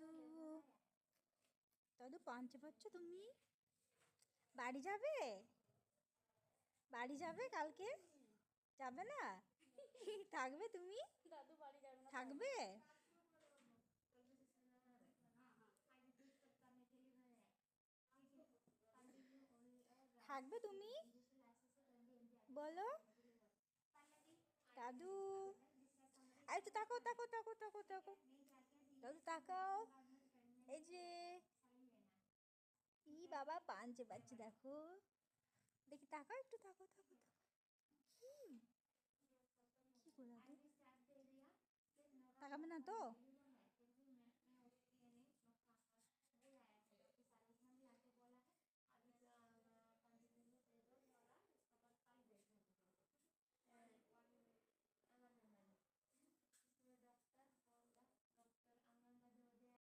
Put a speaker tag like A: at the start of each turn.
A: দাদু দাদু পাঞ্চে পাচ্ছ তুমি? বাড়ি যাবে? বাড়ি যাবে কালকে? যাবে না? থাকবে তুমি?
B: দাদু বাড়ি যাবে না।
A: থাকবে? থাকবে তুমি? বলো দাদু। এই তো তাকাও তাকাও তাকাও তাকাও তাকাও দাদু তাকাও। এই যে ই বাবা পাঞ্চে পাচ্ছে দেখো। দেখি তাকাও একটু তাকাও তাকাও তাকাও। কি কি গো দাদু? তাকাবে না তো?